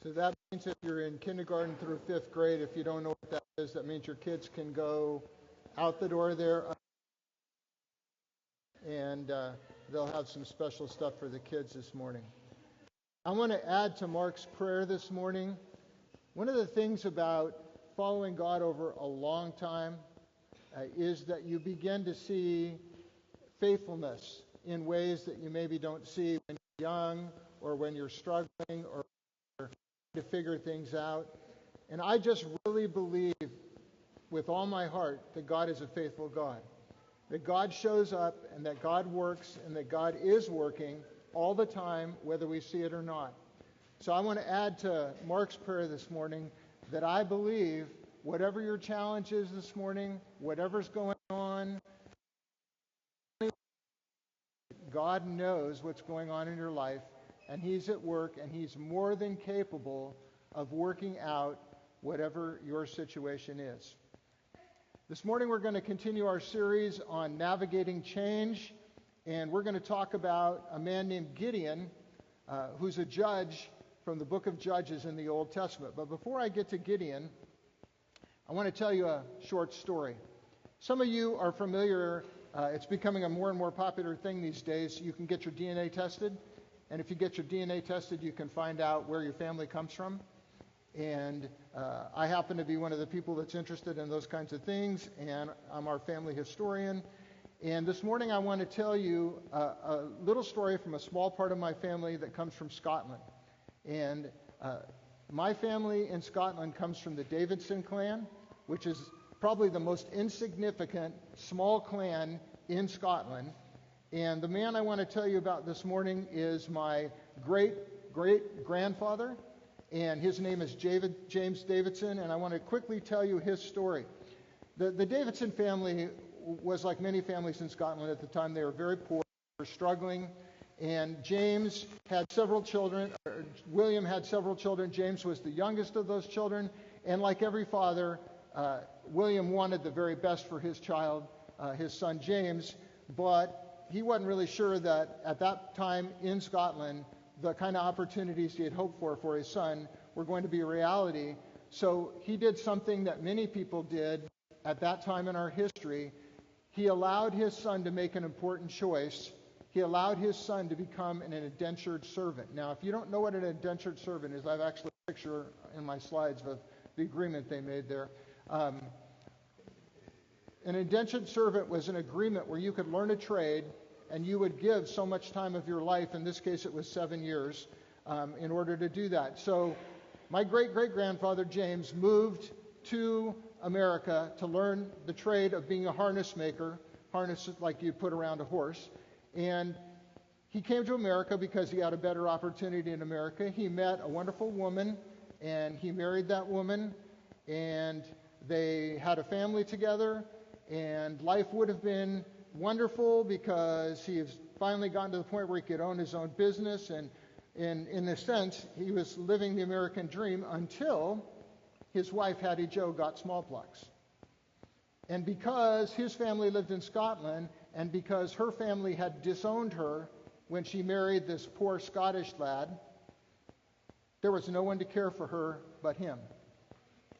So that means if you're in kindergarten through fifth grade, if you don't know what that is, that means your kids can go out the door there, and they'll have some special stuff for the kids this morning. I want to add to Mark's prayer this morning. One of the things about following God over a long time is that you begin to see faithfulness in ways that you maybe don't see when you're young or when you're struggling or to figure things out. And I just really believe with all my heart that God is a faithful God. That God shows up and that God works and that God is working all the time, whether we see it or not. So I want to add to Mark's prayer this morning that I believe whatever your challenge is this morning, whatever's going on, God knows what's going on in your life, and He's at work, and He's more than capable of working out whatever your situation is. This morning we're going to continue our series on navigating change, and we're going to talk about a man named Gideon, who's a judge from the book of Judges in the Old Testament. But before I get to Gideon, I want to tell you a short story. Some of you are familiar, it's becoming a more and more popular thing these days. You can get your DNA tested, and if you get your DNA tested, you can find out where your family comes from. And I happen to be one of the people that's interested in those kinds of things, and I'm our family historian. And this morning I want to tell you a little story from a small part of my family that comes from Scotland. And my family in Scotland comes from the Davidson clan, which is probably the most insignificant small clan in Scotland. And the man I want to tell you about this morning is my great-great-grandfather, and his name is James Davidson, and I want to quickly tell you his story. The Davidson family was like many families in Scotland at the time. They were very poor, they were struggling, and James had several children. William had several children. James was the youngest of those children, and like every father, William wanted the very best for his child, his son James, but he wasn't really sure that at that time in Scotland, the kind of opportunities he had hoped for his son were going to be a reality. So he did something that many people did at that time in our history. He allowed his son to make an important choice. He allowed his son to become an indentured servant. Now, if you don't know what an indentured servant is, I've actually a picture in my slides of the agreement they made there. An indentured servant was an agreement where you could learn a trade and you would give so much time of your life, in this case it was 7 years, in order to do that. So my great-great-grandfather James moved to America to learn the trade of being a harness maker, harness like you put around a horse. And he came to America because he had a better opportunity in America. He met a wonderful woman, and he married that woman, and they had a family together, and life would have been wonderful because he has finally gotten to the point where he could own his own business, and in a sense he was living the American dream until his wife Hattie Jo got smallpox. And because his family lived in Scotland, and because her family had disowned her when she married this poor Scottish lad, there was no one to care for her but him.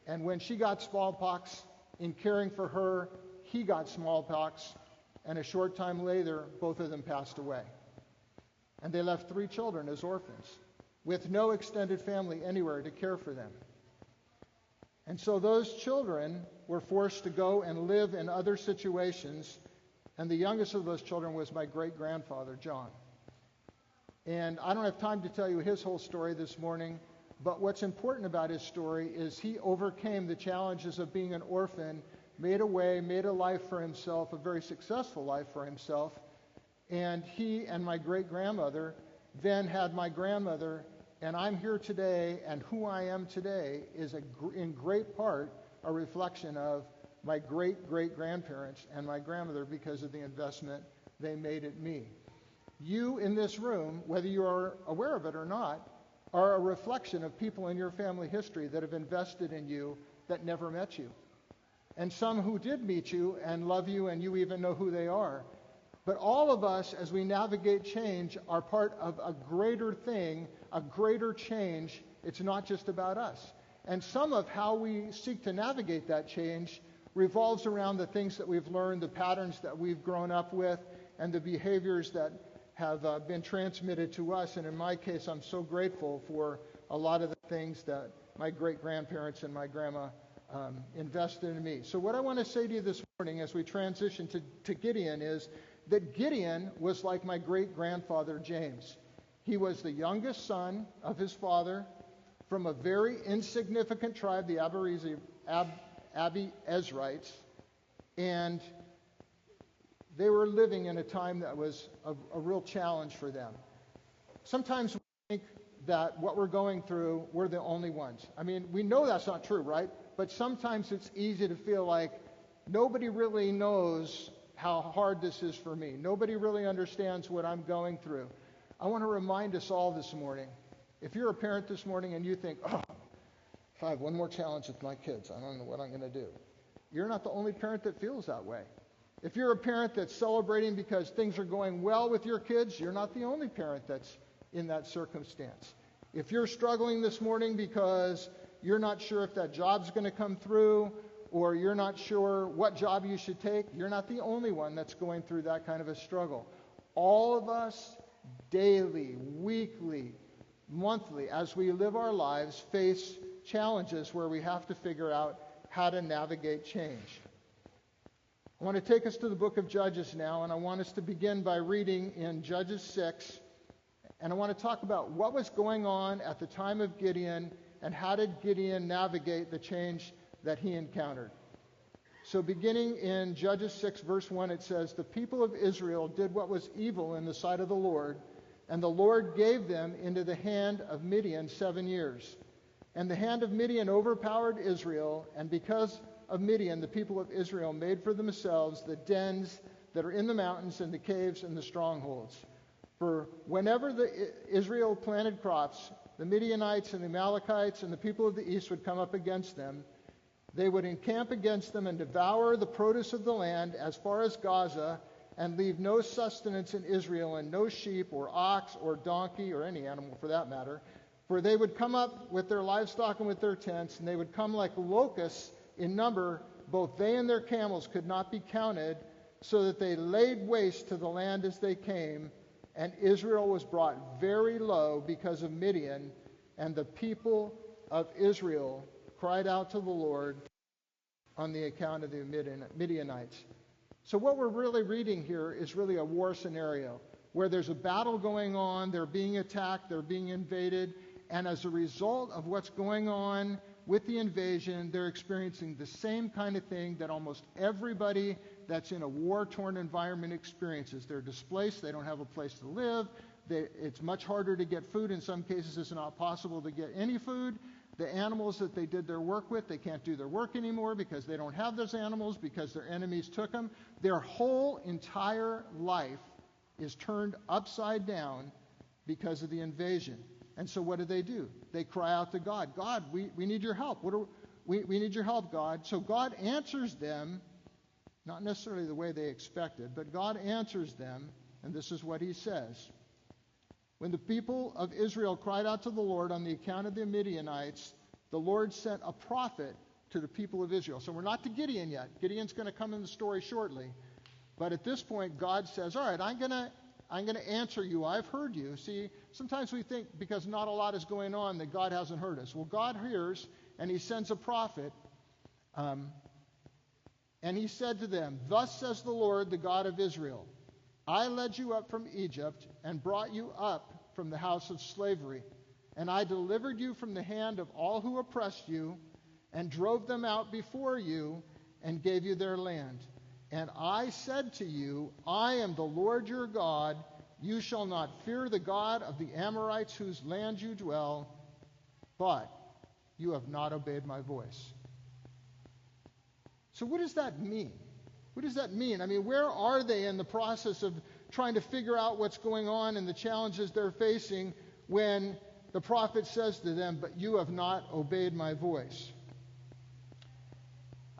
And when she got smallpox, in caring for her, he got smallpox, and a short time later, both of them passed away. And they left 3 children as orphans, with no extended family anywhere to care for them. And so those children were forced to go and live in other situations, and the youngest of those children was my great-grandfather, John. And I don't have time to tell you his whole story this morning, but what's important about his story is he overcame the challenges of being an orphan, made a life for himself, a very successful life for himself. And he and my great-grandmother then had my grandmother, and I'm here today, and who I am today is in great part a reflection of my great-great-grandparents and my grandmother because of the investment they made in me. You in this room, whether you are aware of it or not, are a reflection of people in your family history that have invested in you that never met you. And some who did meet you and love you, and you even know who they are. But all of us, as we navigate change, are part of a greater thing, a greater change It's not just about us. And some of how we seek to navigate that change revolves around the things that we've learned, the patterns that we've grown up with, and the behaviors that have been transmitted to us. And in my case, I'm so grateful for a lot of the things that my great-grandparents and my grandma invested in me. So what I want to say to you this morning as we transition to Gideon is that Gideon was like my great-grandfather James. He was the youngest son of his father from a very insignificant tribe, the Abiezrites, and they were living in a time that was a real challenge for them. Sometimes we think that what we're going through, we're the only ones. I mean, we know that's not true, right? But sometimes it's easy to feel like nobody really knows how hard this is for me. Nobody really understands what I'm going through. I want to remind us all this morning, if you're a parent this morning and you think, oh, if I have one more challenge with my kids, I don't know what I'm going to do. You're not the only parent that feels that way. If you're a parent that's celebrating because things are going well with your kids, you're not the only parent that's in that circumstance. If you're struggling this morning because you're not sure if that job's going to come through, or you're not sure what job you should take, you're not the only one that's going through that kind of a struggle. All of us, daily, weekly, monthly, as we live our lives, face challenges where we have to figure out how to navigate change. I want to take us to the book of Judges now, and I want us to begin by reading in Judges 6, and I want to talk about what was going on at the time of Gideon and how did Gideon navigate the change that he encountered. So beginning in Judges 6, verse 1, it says, "The people of Israel did what was evil in the sight of the Lord, and the Lord gave them into the hand of Midian 7 years. And the hand of Midian overpowered Israel, and because of Midian, the people of Israel made for themselves the dens that are in the mountains and the caves and the strongholds. For whenever Israel planted crops, the Midianites and the Amalekites and the people of the east would come up against them. They would encamp against them and devour the produce of the land as far as Gaza, and leave no sustenance in Israel, and no sheep or ox or donkey or any animal for that matter. For they would come up with their livestock and with their tents, and they would come like locusts in number. Both they and their camels could not be counted, so that they laid waste to the land as they came. And Israel was brought very low because of Midian, and the people of Israel cried out to the Lord on the account of the Midianites." So what we're really reading here is really a war scenario where there's a battle going on, they're being attacked, they're being invaded, and as a result of what's going on with the invasion, they're experiencing the same kind of thing that almost everybody that's in a war-torn environment experiences. They're displaced, they don't have a place to live, it's much harder to get food. In some cases, it's not possible to get any food. The animals that they did their work with, they can't do their work anymore because they don't have those animals because their enemies took them. Their whole entire life is turned upside down because of the invasion. And so what do? They cry out to God. God, we need your help. We need your help, God. So God answers them, not necessarily the way they expected, but God answers them, and this is what he says. "When the people of Israel cried out to the Lord on the account of the Midianites, the Lord sent a prophet to the people of Israel." So we're not to Gideon yet. Gideon's going to come in the story shortly. But at this point, God says, all right, I'm going to answer you. I've heard you. See, sometimes we think because not a lot is going on that God hasn't heard us. Well, God hears, and he sends a prophet. And he said to them, "Thus says the Lord, the God of Israel, I led you up from Egypt and brought you up from the house of slavery. And I delivered you from the hand of all who oppressed you and drove them out before you and gave you their land. And I said to you, I am the Lord your God. You shall not fear the God of the Amorites whose land you dwell, but you have not obeyed my voice." So what does that mean? What does that mean? I mean, where are they in the process of trying to figure out what's going on and the challenges they're facing when the prophet says to them, "But you have not obeyed my voice"?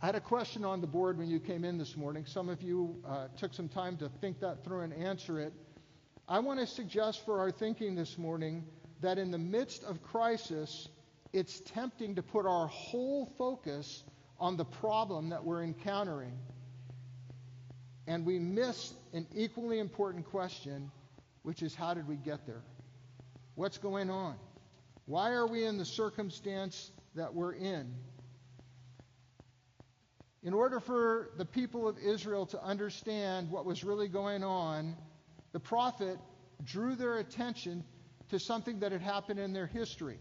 I had a question on the board when you came in this morning. Some of you took some time to think that through and answer it. I want to suggest for our thinking this morning that in the midst of crisis, it's tempting to put our whole focus on the problem that we're encountering. And we miss an equally important question, which is, how did we get there? What's going on? Why are we in the circumstance that we're in? In order for the people of Israel to understand what was really going on, the prophet drew their attention to something that had happened in their history.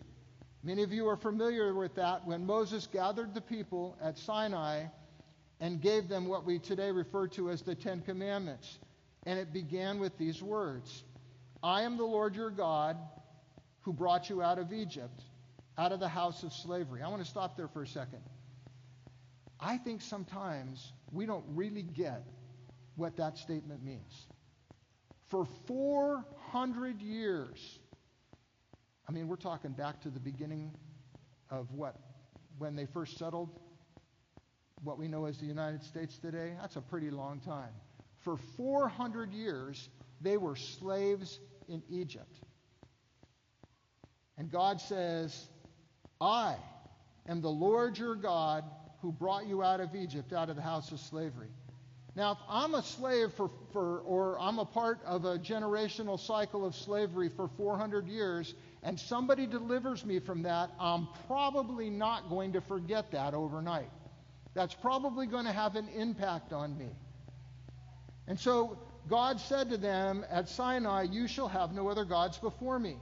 Many of you are familiar with that when Moses gathered the people at Sinai and gave them what we today refer to as the Ten Commandments. And it began with these words: I am the Lord your God who brought you out of Egypt, out of the house of slavery. I want to stop there for a second. I think sometimes we don't really get what that statement means. For 400 years, I mean, we're talking back to the beginning of when they first settled what we know as the United States today. That's a pretty long time. For 400 years, they were slaves in Egypt. And God says, I am the Lord your God who brought you out of Egypt, out of the house of slavery. Now, if I'm a slave or I'm a part of a generational cycle of slavery for 400 years, and somebody delivers me from that, I'm probably not going to forget that overnight. That's probably going to have an impact on me. And so God said to them at Sinai, you shall have no other gods before me.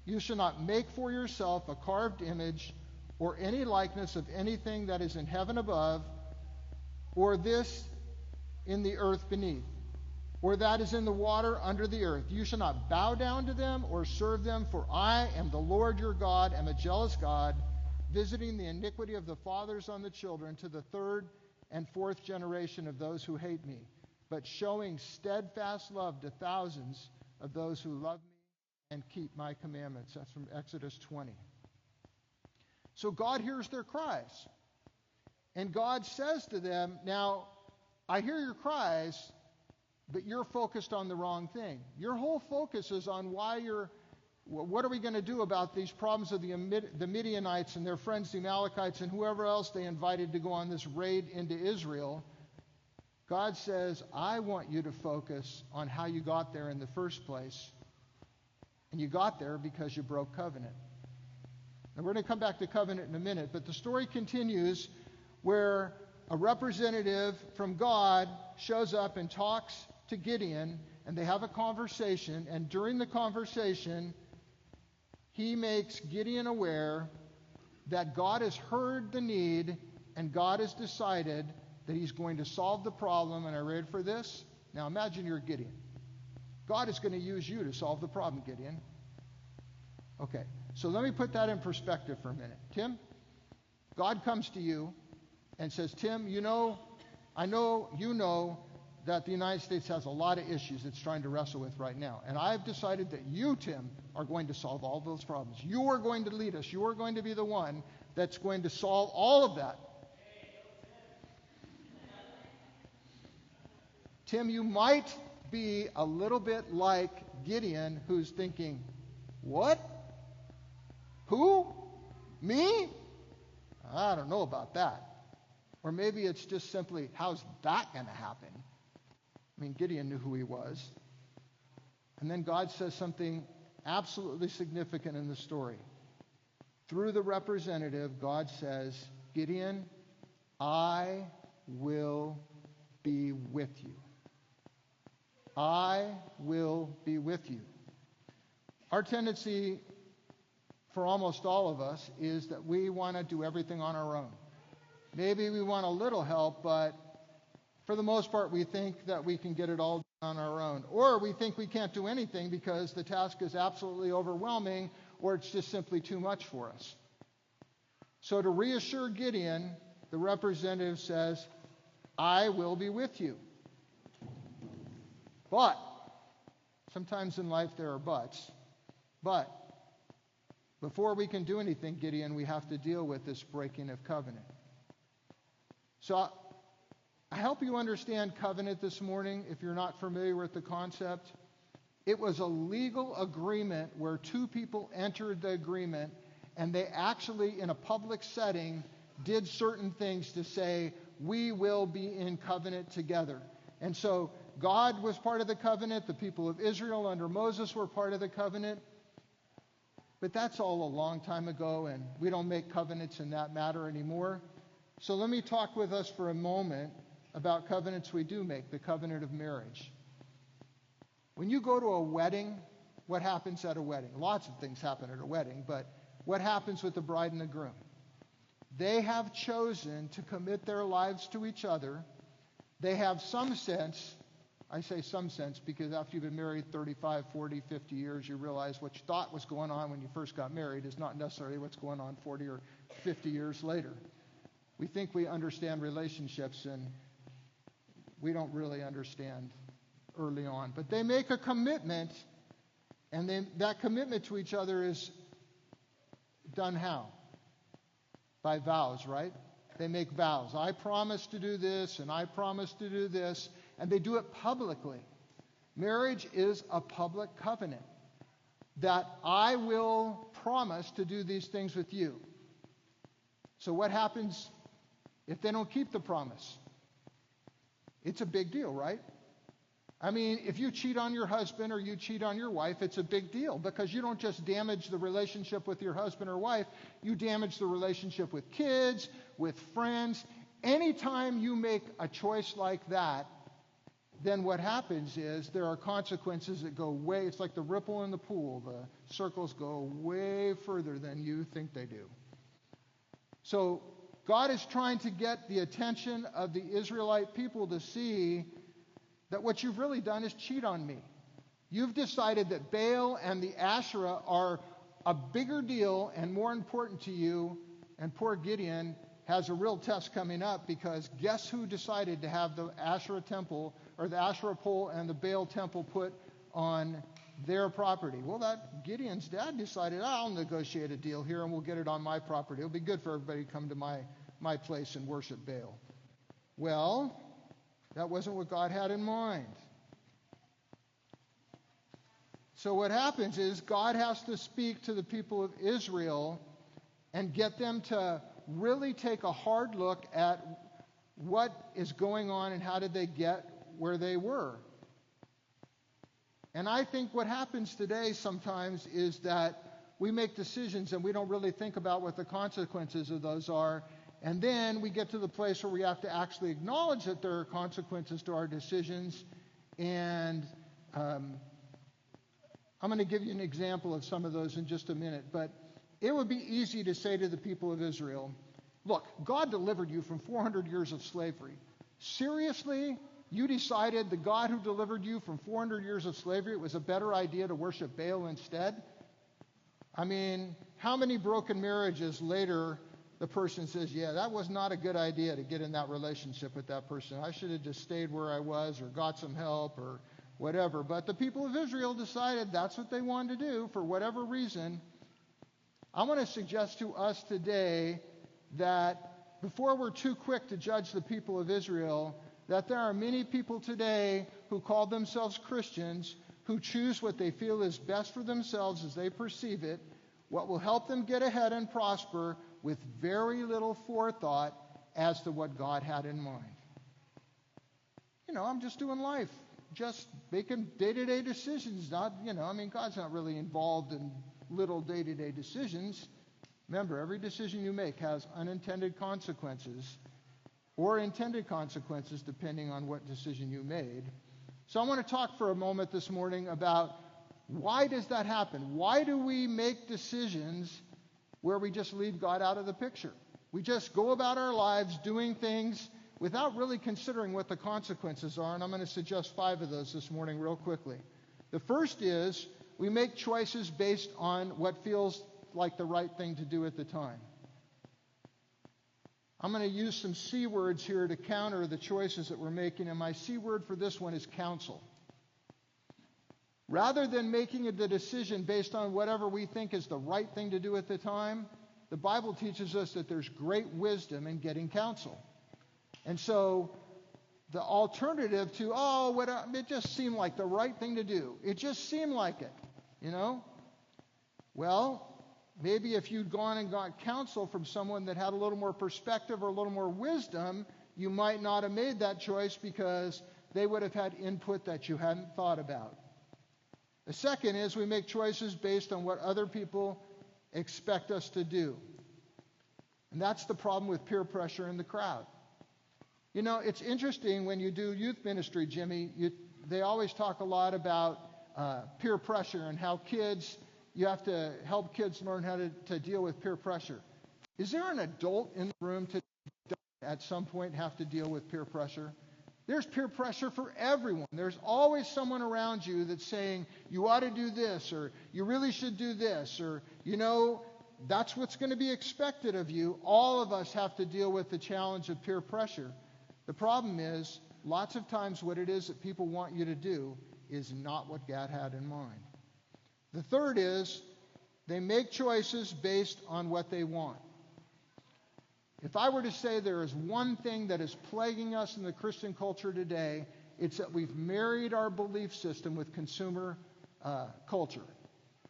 You shall not make for yourself a carved image or any likeness of anything that is in heaven above, or this in the earth beneath, or that is in the water under the earth. You shall not bow down to them or serve them, for I am the Lord your God, am a jealous God, visiting the iniquity of the fathers on the children to the third and fourth generation of those who hate me, but showing steadfast love to thousands of those who love me and keep my commandments. That's from Exodus 20. So God hears their cries. And God says to them, now, I hear your cries, but you're focused on the wrong thing. Your whole focus is on what are we going to do about these problems of the Midianites and their friends, the Amalekites, and whoever else they invited to go on this raid into Israel. God says, I want you to focus on how you got there in the first place. And you got there because you broke covenant. And we're going to come back to covenant in a minute, but the story continues where a representative from God shows up and talks to Gideon, and they have a conversation, and during the conversation, he makes Gideon aware that God has heard the need, and God has decided that he's going to solve the problem. And are you ready for this? Now imagine you're Gideon. God is going to use you to solve the problem, Gideon. Okay. So let me put that in perspective for a minute. Tim, God comes to you and says, Tim, I know you know that the United States has a lot of issues it's trying to wrestle with right now. And I've decided that you, Tim, are going to solve all those problems. You are going to lead us. You are going to be the one that's going to solve all of that. Tim, you might be a little bit like Gideon, who's thinking, what? Who? Me? I don't know about that. Or maybe it's just simply, how's that going to happen? I mean, Gideon knew who he was. And then God says something absolutely significant in the story. Through the representative, God says, Gideon, I will be with you. I will be with you. Our tendency for almost all of us is that we want to do everything on our own. Maybe we want a little help, but for the most part, we think that we can get it all done on our own. Or we think we can't do anything because the task is absolutely overwhelming, or it's just simply too much for us. So to reassure Gideon, the representative says, I will be with you. But, sometimes in life there are buts. But, before we can do anything, Gideon, we have to deal with this breaking of covenant. So, I help you understand covenant this morning if you're not familiar with the concept. It was a legal agreement where two people entered the agreement, and they actually, in a public setting, did certain things to say, we will be in covenant together. And so God was part of the covenant. The people of Israel under Moses were part of the covenant. But that's all a long time ago, and we don't make covenants in that matter anymore. So let me talk with us for a moment about covenants we do make, the covenant of marriage. When you go to a wedding, what happens at a wedding? Lots of things happen at a wedding, but what happens with the bride and the groom? They have chosen to commit their lives to each other. They have some sense, I say some sense because after you've been married 35, 40, 50 years, you realize what you thought was going on when you first got married is not necessarily what's going on 40 or 50 years later. We think we understand relationships, and we don't really understand early on. But they make a commitment, and then that commitment to each other is done how? By vows, right? They make vows. I promise to do this, and I promise to do this, and they do it publicly. Marriage is a public covenant that I will promise to do these things with you. So what happens if they don't keep the promise? It's a big deal, right? I mean, if you cheat on your husband or you cheat on your wife, it's a big deal because you don't just damage the relationship with your husband or wife, you damage the relationship with kids, with friends. Anytime you make a choice like that, then what happens is there are consequences that go way, it's like the ripple in the pool. The circles go way further than you think they do. So God is trying to get the attention of the Israelite people to see that what you've really done is cheat on me. You've decided that Baal and the Asherah are a bigger deal and more important to you, and poor Gideon has a real test coming up because guess who decided to have the Asherah temple, or the Asherah pole and the Baal temple put on their property? Well, that Gideon's dad decided, I'll negotiate a deal here and we'll get it on my property. It'll be good for everybody to come to my place and worship Baal. Well, that wasn't what God had in mind. So what happens is God has to speak to the people of Israel and get them to really take a hard look at what is going on and how did they get where they were. And I think what happens today sometimes is that we make decisions and we don't really think about what the consequences of those are. And then we get to the place where we have to actually acknowledge that there are consequences to our decisions. And I'm going to give you an example of some of those in just a minute. But it would be easy to say to the people of Israel, look, God delivered you from 400 years of slavery. Seriously? You decided the God who delivered you from 400 years of slavery, it was a better idea to worship Baal instead? I mean, how many broken marriages later the person says, yeah, that was not a good idea to get in that relationship with that person. I should have just stayed where I was or got some help or whatever. But the people of Israel decided that's what they wanted to do for whatever reason. I want to suggest to us today that before we're too quick to judge the people of Israel, that there are many people today who call themselves Christians who choose what they feel is best for themselves as they perceive it, what will help them get ahead and prosper with very little forethought as to what God had in mind. I'm just doing life, just making day-to-day decisions. God's not really involved in little day-to-day decisions. Remember, every decision you make has unintended consequences or intended consequences depending on what decision you made. So I want to talk for a moment this morning about why does that happen? Why do we make decisions where we just leave God out of the picture? We just go about our lives doing things without really considering what the consequences are, and I'm going to suggest 5 of those this morning real quickly. The first is we make choices based on what feels like the right thing to do at the time. I'm going to use some C words here to counter the choices that we're making, and my C word for this one is counsel. Rather than making the decision based on whatever we think is the right thing to do at the time, the Bible teaches us that there's great wisdom in getting counsel. And so the alternative to, it just seemed like the right thing to do. It just seemed like it, you know? Well, maybe if you'd gone and got counsel from someone that had a little more perspective or a little more wisdom, you might not have made that choice because they would have had input that you hadn't thought about. The second is we make choices based on what other people expect us to do. And that's the problem with peer pressure in the crowd. You know, it's interesting when you do youth ministry, Jimmy, they always talk a lot about peer pressure and how you have to help kids learn how to deal with peer pressure. Is there an adult in the room to at some point have to deal with peer pressure? There's peer pressure for everyone. There's always someone around you that's saying, you ought to do this, or you really should do this, or, you know, that's what's going to be expected of you. All of us have to deal with the challenge of peer pressure. The problem is, lots of times what it is that people want you to do is not what God had in mind. The third is, they make choices based on what they want. If I were to say there is one thing that is plaguing us in the Christian culture today, it's that we've married our belief system with consumer culture.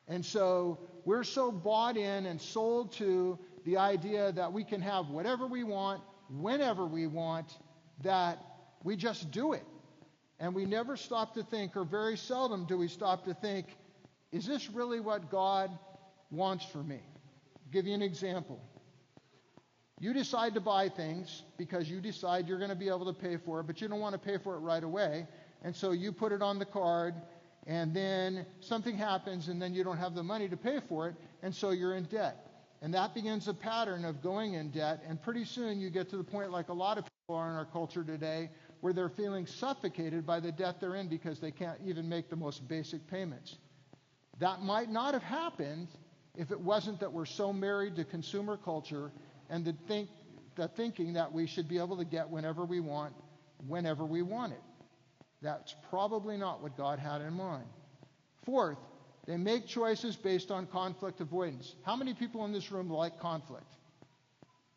And so we're so bought in and sold to the idea that we can have whatever we want, whenever we want, that we just do it. And we never stop to think, or very seldom do we stop to think, is this really what God wants for me? I'll give you an example. You decide to buy things because you decide you're going to be able to pay for it, but you don't want to pay for it right away. And so you put it on the card, and then something happens, and then you don't have the money to pay for it, and so you're in debt. And that begins a pattern of going in debt, and pretty soon you get to the point, like a lot of people are in our culture today, where they're feeling suffocated by the debt they're in because they can't even make the most basic payments. That might not have happened if it wasn't that we're so married to consumer culture and the thinking that we should be able to get whenever we want it. That's probably not what God had in mind. Fourth, they make choices based on conflict avoidance. How many people in this room like conflict?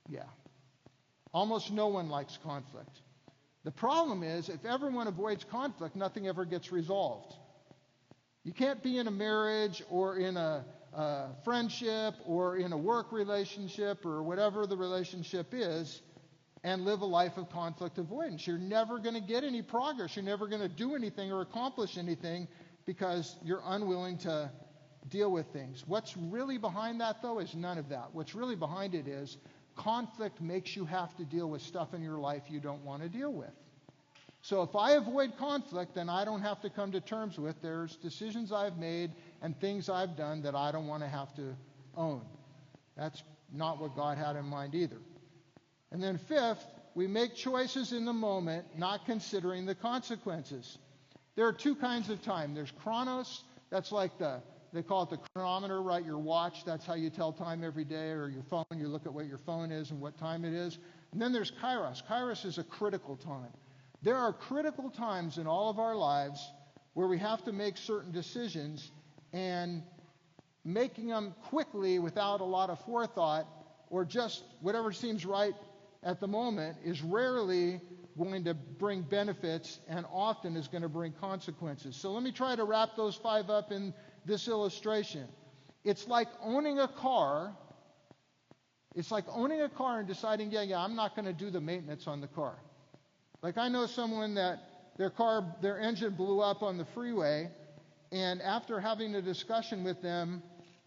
Yeah. Almost no one likes conflict. The problem is, if everyone avoids conflict, nothing ever gets resolved. You can't be in a marriage or in a friendship or in a work relationship or whatever the relationship is and live a life of conflict avoidance. You're never going to get any progress. You're never going to do anything or accomplish anything because you're unwilling to deal with things. What's really behind that, though, is none of that. What's really behind it is conflict makes you have to deal with stuff in your life you don't want to deal with. So if I avoid conflict, then I don't have to come to terms with there's decisions I've made and things I've done that I don't want to have to own. That's not what God had in mind either. And then fifth, we make choices in the moment, not considering the consequences. There are two kinds of time. There's chronos, that's like they call it the chronometer, right? Your watch, that's how you tell time every day, or your phone, you look at what your phone is and what time it is. And then there's kairos. Kairos is a critical time. There are critical times in all of our lives where we have to make certain decisions, and making them quickly without a lot of forethought or just whatever seems right at the moment is rarely going to bring benefits and often is going to bring consequences. So let me try to wrap those five up in this illustration. It's like owning a car. It's like owning a car and deciding, I'm not going to do the maintenance on the car. Like I know someone that their engine blew up on the freeway, and after having a discussion with them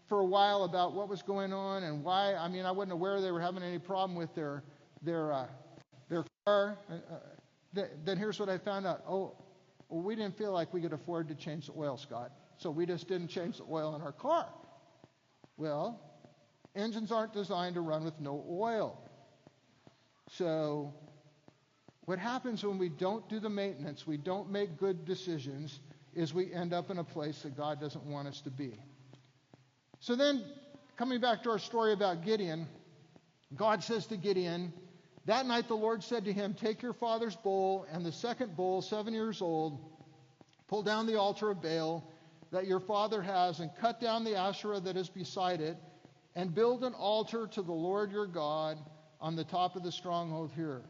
for a while about what was going on and why, I wasn't aware they were having any problem with their car. Then here's what I found out. We didn't feel like we could afford to change the oil, Scott. So we just didn't change the oil in our car. Well, engines aren't designed to run with no oil. So what happens when we don't do the maintenance, we don't make good decisions, is we end up in a place that God doesn't want us to be. So then, coming back to our story about Gideon, God says to Gideon, that night the Lord said to him, take your father's bull and the second bull, 7 years old, pull down the altar of Baal that your father has and cut down the Asherah that is beside it and build an altar to the Lord your God on the top of the stronghold here.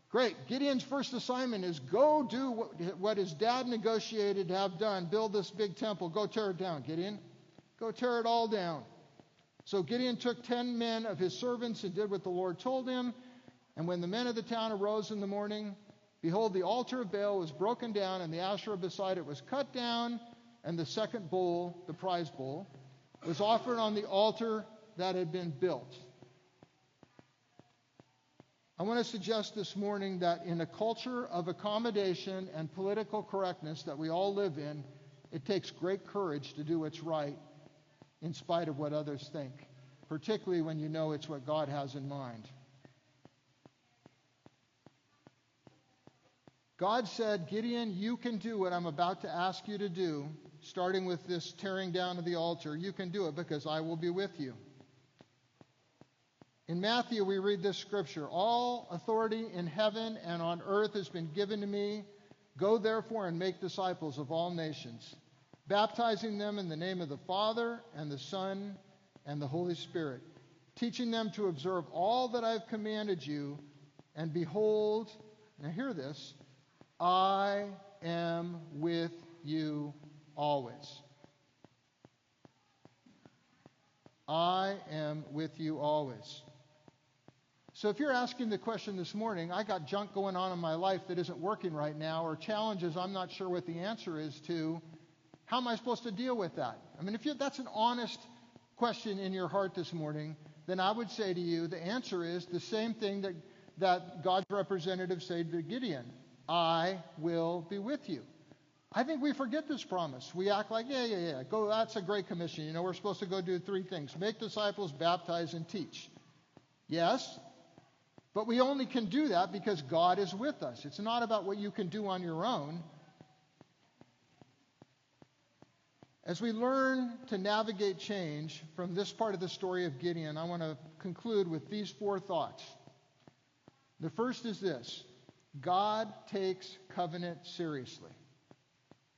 Great. Gideon's first assignment is go do what his dad negotiated to have done. Build this big temple. Go tear it down, Gideon. Go tear it all down. So Gideon took 10 men of his servants and did what the Lord told him. And when the men of the town arose in the morning, behold, the altar of Baal was broken down, and the Asherah beside it was cut down, and the second bull, the prize bull, was offered on the altar that had been built. I want to suggest this morning that in a culture of accommodation and political correctness that we all live in, it takes great courage to do what's right in spite of what others think, particularly when you know it's what God has in mind. God said, Gideon, you can do what I'm about to ask you to do, starting with this tearing down of the altar. You can do it because I will be with you. In Matthew, we read this scripture, all authority in heaven and on earth has been given to me. Go therefore and make disciples of all nations, baptizing them in the name of the Father and the Son and the Holy Spirit, teaching them to observe all that I've commanded you, and behold, now hear this, I am with you always. I am with you always. So if you're asking the question this morning, I got junk going on in my life that isn't working right now, or challenges I'm not sure what the answer is to, how am I supposed to deal with that? I mean, if that's an honest question in your heart this morning, then I would say to you, the answer is the same thing that God's representative said to Gideon. I will be with you. I think we forget this promise. We act like, yeah, go, that's a great commission. You know, we're supposed to go do 3 things. Make disciples, baptize, and teach. Yes, but we only can do that because God is with us. It's not about what you can do on your own. As we learn to navigate change from this part of the story of Gideon, I want to conclude with these 4 thoughts. The first is this. God takes covenant seriously.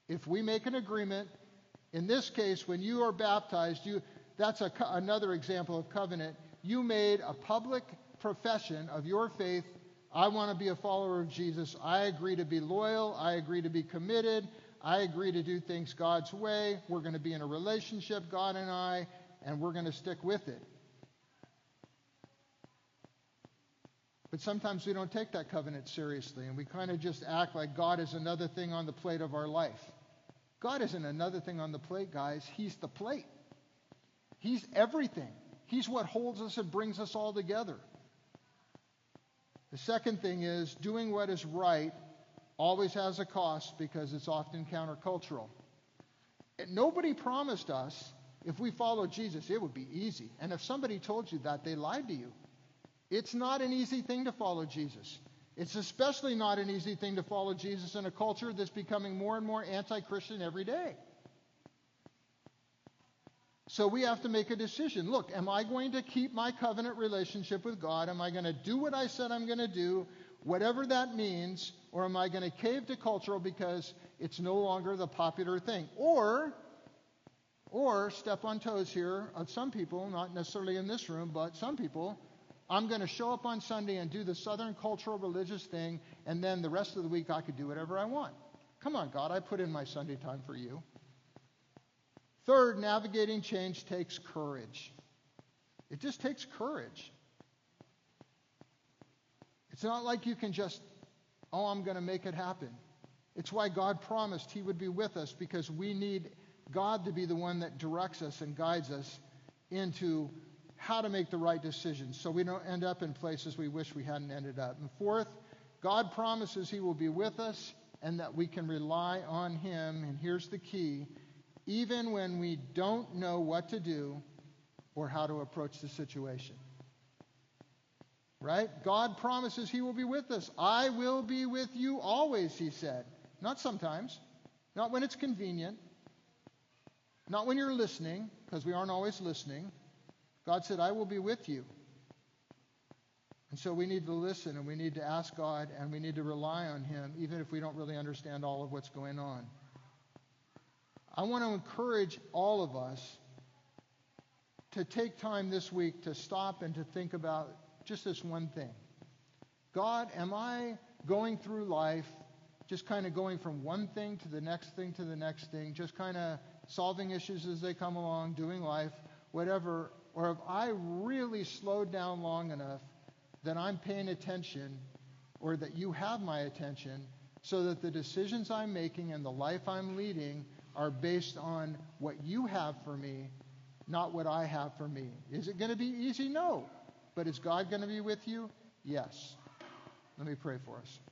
If we make an agreement, in this case, when you are baptized, that's another example of covenant. You made a public profession of your faith. I want to be a follower of Jesus. I agree to be loyal. I agree to be committed. I agree to do things God's way. We're going to be in a relationship, God and I, and we're going to stick with it. But sometimes we don't take that covenant seriously, and we kind of just act like God is another thing on the plate of our life. God isn't another thing on the plate, guys. He's the plate. He's everything. He's what holds us and brings us all together. The second thing is doing what is right always has a cost because it's often countercultural. And nobody promised us if we follow Jesus, it would be easy. And if somebody told you that, they lied to you. It's not an easy thing to follow Jesus. It's especially not an easy thing to follow Jesus in a culture that's becoming more and more anti-Christian every day. So we have to make a decision. Look, am I going to keep my covenant relationship with God? Am I going to do what I said I'm going to do, whatever that means? Or am I going to cave to cultural because it's no longer the popular thing? Or step on toes here of some people, not necessarily in this room, but some people, I'm going to show up on Sunday and do the Southern cultural religious thing, and then the rest of the week I could do whatever I want. Come on, God, I put in my Sunday time for you. Third, navigating change takes courage. It just takes courage. It's not like you can just, I'm going to make it happen. It's why God promised He would be with us, because we need God to be the one that directs us and guides us into how to make the right decisions so we don't end up in places we wish we hadn't ended up. And fourth, God promises He will be with us and that we can rely on Him. And here's the key. Even when we don't know what to do or how to approach the situation. Right? God promises He will be with us. I will be with you always, He said. Not sometimes. Not when it's convenient. Not when you're listening, because we aren't always listening. God said, I will be with you. And so we need to listen, and we need to ask God, and we need to rely on Him, even if we don't really understand all of what's going on. I want to encourage all of us to take time this week to stop and to think about just this one thing. God, am I going through life just kind of going from one thing to the next thing to the next thing, just kind of solving issues as they come along, doing life, whatever, or have I really slowed down long enough that I'm paying attention, or that you have my attention, so that the decisions I'm making and the life I'm leading are based on what you have for me, not what I have for me? Is it going to be easy? No. But is God going to be with you? Yes. Let me pray for us.